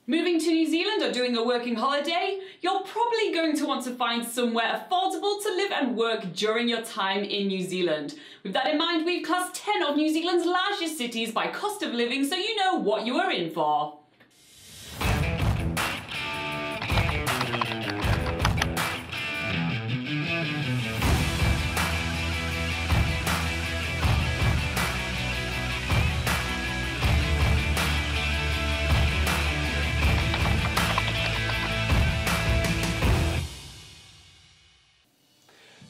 Moving to New Zealand or doing a working holiday? You're probably going to want to find somewhere affordable to live and work during your time in New Zealand. With that in mind, we've classed 10 of New Zealand's largest cities by cost of living so you know what you are in for.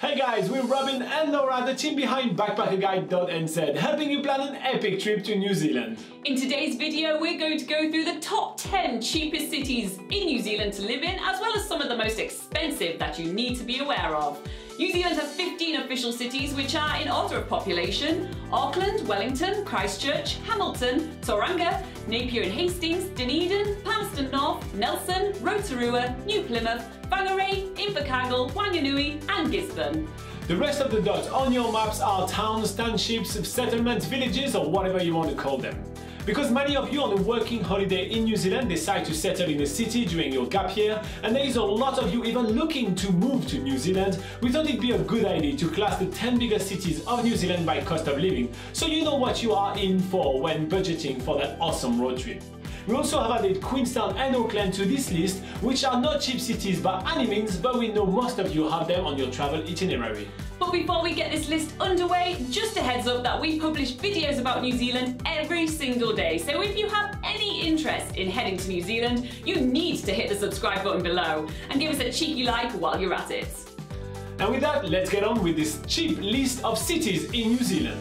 Hey guys, we're Robin and Laura, the team behind backpackerguide.nz, helping you plan an epic trip to New Zealand. In today's video, we're going to go through the top 10 cheapest cities in New Zealand to live in, as well as some of the most expensive that you need to be aware of. New Zealand has 15 official cities which are in order of population: Auckland, Wellington, Christchurch, Hamilton, Tauranga, Napier and Hastings, Dunedin, Palmerston North, Nelson, Rotorua, New Plymouth, WHANGAREI, Invercargill, Wanganui and Gisborne. The rest of the dots on your maps are towns, townships, settlements, villages or whatever you want to call them. Because many of you on a working holiday in New Zealand decide to settle in a city during your gap year, and there is a lot of you even looking to move to New Zealand, we thought it'd be a good idea to class the 10 biggest cities of New Zealand by cost of living, so you know what you are in for when budgeting for that awesome road trip. We also have added Queenstown and Auckland to this list, which are not cheap cities by any means, but we know most of you have them on your travel itinerary. But before we get this list underway, just a heads up that we publish videos about New Zealand every single day. So if you have any interest in heading to New Zealand, you need to hit the subscribe button below and give us a cheeky like while you're at it. And with that, let's get on with this cheap list of cities in New Zealand.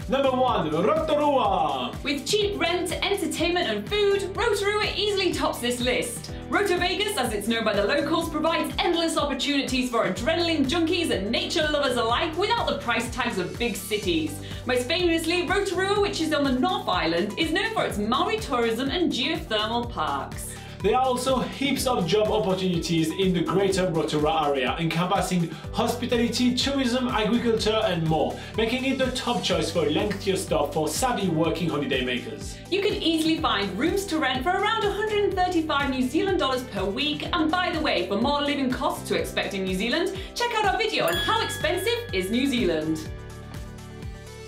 Number 1, Rotorua. With cheap rent, entertainment and food, Rotorua easily tops this list. Roto Vegas, as it's known by the locals, provides endless opportunities for adrenaline junkies and nature lovers alike without the price tags of big cities. Most famously, Rotorua, which is on the North Island, is known for its Maori tourism and geothermal parks. There are also heaps of job opportunities in the greater Rotorua area, encompassing hospitality, tourism, agriculture and more, making it the top choice for lengthier stop for savvy working holiday makers. You can easily find rooms to rent for around 135 New Zealand dollars per week, and by the way, for more living costs to expect in New Zealand, check out our video on how expensive is New Zealand.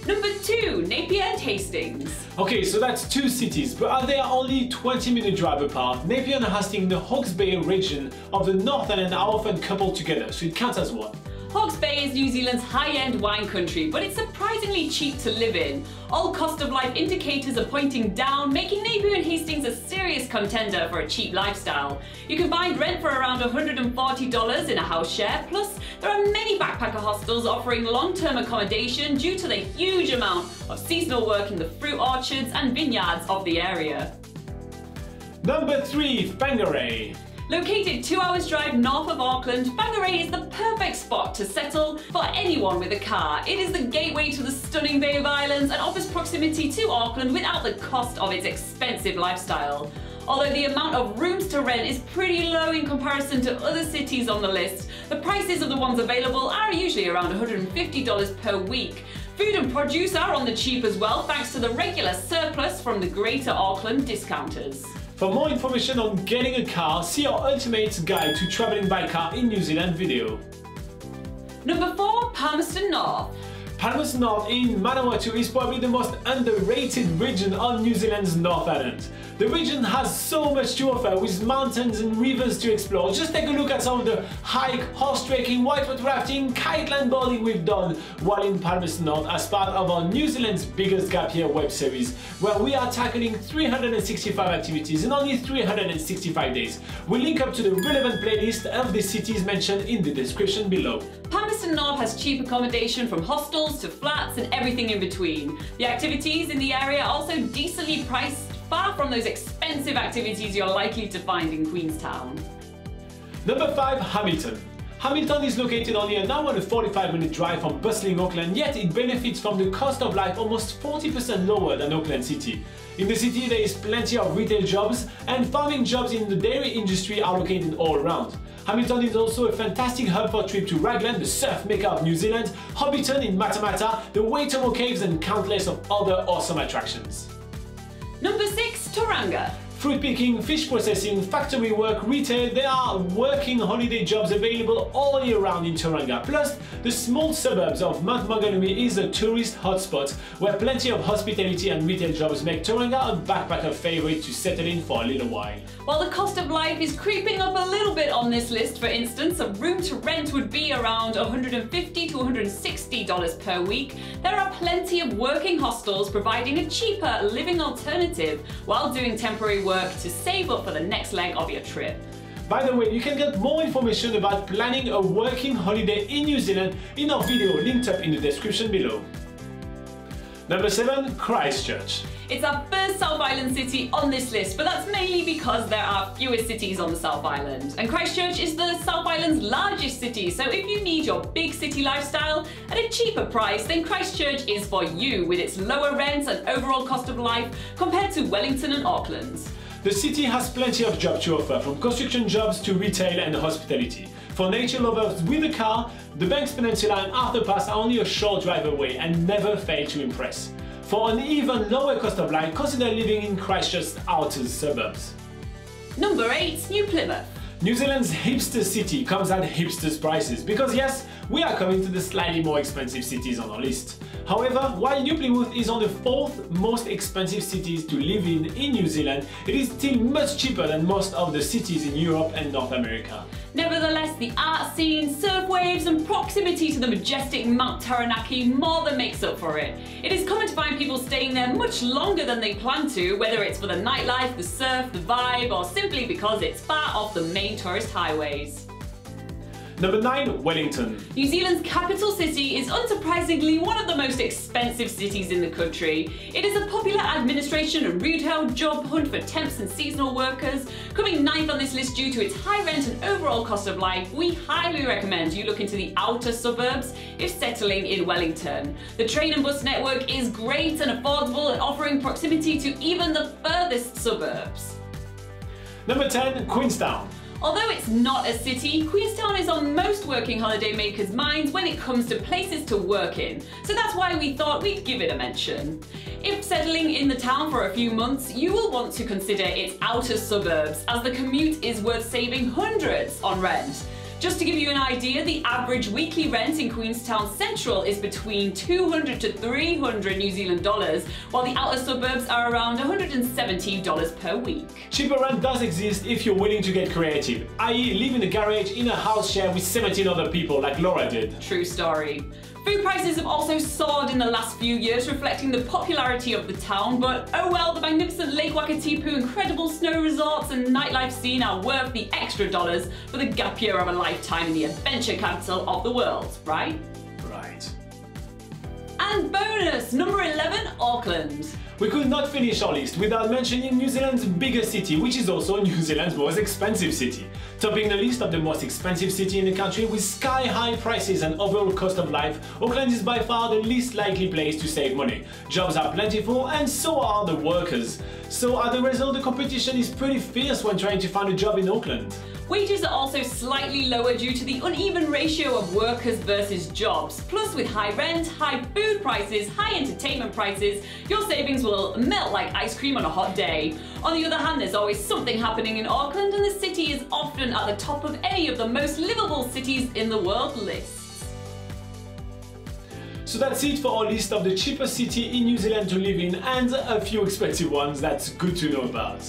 Number 2, Napier and Hastings. Okay, so that's 2 cities, but they are only 20-minute drive apart. Napier and Hastings in the Hawke's Bay region of the North Island are often coupled together, so it counts as one. Hawke's Bay is New Zealand's high-end wine country, but it's surprisingly cheap to live in. All cost of life indicators are pointing down, making Napier and Hastings a serious contender for a cheap lifestyle. You can find rent for around $140 in a house share, plus there are many backpacker hostels offering long-term accommodation due to the huge amount of seasonal work in the fruit orchards and vineyards of the area. Number 3, WHANGAREI. Located 2 hours drive north of Auckland, WHANGAREI is the perfect spot to settle for anyone with a car. It is the gateway to the stunning Bay of Islands and offers proximity to Auckland without the cost of its expensive lifestyle. Although the amount of rooms to rent is pretty low in comparison to other cities on the list, the prices of the ones available are usually around $150 per week. Food and produce are on the cheap as well, thanks to the regular surplus from the Greater Auckland discounters. For more information on getting a car, see our ultimate guide to traveling by car in New Zealand video. Number 4, Palmerston North. Palmerston North in Manawatu is probably the most underrated region on New Zealand's North Island. The region has so much to offer with mountains and rivers to explore. Just take a look at some of the hike, horse trekking, whitewater rafting, kiteland boarding we've done while in Palmerston North as part of our New Zealand's biggest gap year web series, where we are tackling 365 activities in only 365 days. We'll link up to the relevant playlist of the cities mentioned in the description below. Palmerston North has cheap accommodation from hostels to flats and everything in between. The activities in the area are also decently priced, far from those expensive activities you're likely to find in Queenstown. Number 5, Hamilton. Hamilton is located only an hour and a 45-minute drive from bustling Auckland, yet it benefits from the cost of life almost 40% lower than Auckland City. In the city there is plenty of retail jobs, and farming jobs in the dairy industry are located all around. Hamilton is also a fantastic hub for trips to Raglan, the surf mecca of New Zealand, Hobbiton in Matamata, the Waitomo Caves and countless of other awesome attractions. Number 6, Tauranga. Fruit picking, fish processing, factory work, retail, there are working holiday jobs available all year round in Tauranga. Plus, the small suburbs of Mount Montgomery is a tourist hotspot where plenty of hospitality and retail jobs make Tauranga a backpacker favorite to settle in for a little while. While the cost of life is creeping up a little bit on this list, for instance, a room to rent would be around $150 to $160 per week, there are plenty of working hostels providing a cheaper living alternative while doing temporary work to save up for the next leg of your trip. By the way, you can get more information about planning a working holiday in New Zealand in our video linked up in the description below. Number 7. Christchurch. It's our first South Island city on this list, but that's mainly because there are fewer cities on the South Island. And Christchurch is the South Island's largest city, so if you need your big city lifestyle at a cheaper price, then Christchurch is for you with its lower rents and overall cost of life compared to Wellington and Auckland. The city has plenty of jobs to offer, from construction jobs to retail and hospitality. For nature lovers with a car, the Banks Peninsula and Arthur Pass are only a short drive away and never fail to impress. For an even lower cost of life, consider living in Christchurch's outer suburbs. Number 8. New Plymouth. New Zealand's hipster city comes at hipsters prices because yes, we are coming to the slightly more expensive cities on our list. However, while New Plymouth is on the 4th most expensive cities to live in New Zealand, it is still much cheaper than most of the cities in Europe and North America. Nevertheless, the art scene, surf waves and proximity to the majestic Mount Taranaki more than makes up for it. It is common to find people staying there much longer than they plan to, whether it's for the nightlife, the surf, the vibe, or simply because it's far off the main tourist highways. Number 9. Wellington. New Zealand's capital city is unsurprisingly one of the most expensive cities in the country. It is a popular administration and retail job hunt for temps and seasonal workers. Coming 9th on this list due to its high rent and overall cost of life, we highly recommend you look into the outer suburbs if settling in Wellington. The train and bus network is great and affordable and offering proximity to even the furthest suburbs. Number 10. Queenstown. Although it's not a city, Queenstown is on most working holiday makers' minds when it comes to places to work in, so that's why we thought we'd give it a mention. If settling in the town for a few months, you will want to consider its outer suburbs, as the commute is worth saving hundreds on rent. Just to give you an idea, the average weekly rent in Queenstown Central is between $200 to $300 New Zealand dollars, while the outer suburbs are around $170 per week. Cheaper rent does exist if you're willing to get creative, i.e. live in a garage in a house share with 17 other people like Laura did. True story. Food prices have also soared in the last few years, reflecting the popularity of the town, but oh well, the magnificent Lake Wakatipu, incredible snow resorts and nightlife scene are worth the extra dollars for the gap year of a lifetime in the adventure capital of the world, right? Right. And bonus, number 11, Auckland. We could not finish our list without mentioning New Zealand's biggest city, which is also New Zealand's most expensive city. Topping the list of the most expensive city in the country with sky-high prices and overall cost of life, Auckland is by far the least likely place to save money. Jobs are plentiful and so are the workers. So as a result, the competition is pretty fierce when trying to find a job in Auckland. Wages are also slightly lower due to the uneven ratio of workers versus jobs. Plus, with high rent, high food prices, high entertainment prices, your savings will melt like ice cream on a hot day. On the other hand, there's always something happening in Auckland, and the city is often at the top of any of the most livable cities in the world lists. So that's it for our list of the cheapest city in New Zealand to live in and a few expensive ones that's good to know about.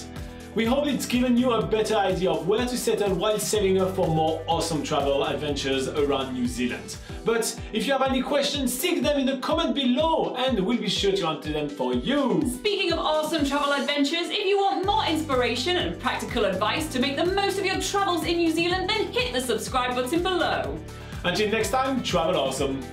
We hope it's given you a better idea of where to settle while saving up for more awesome travel adventures around New Zealand. But if you have any questions, stick them in the comment below and we'll be sure to answer them for you. Speaking of awesome travel adventures, if you want more inspiration and practical advice to make the most of your travels in New Zealand, then hit the subscribe button below. Until next time, travel awesome!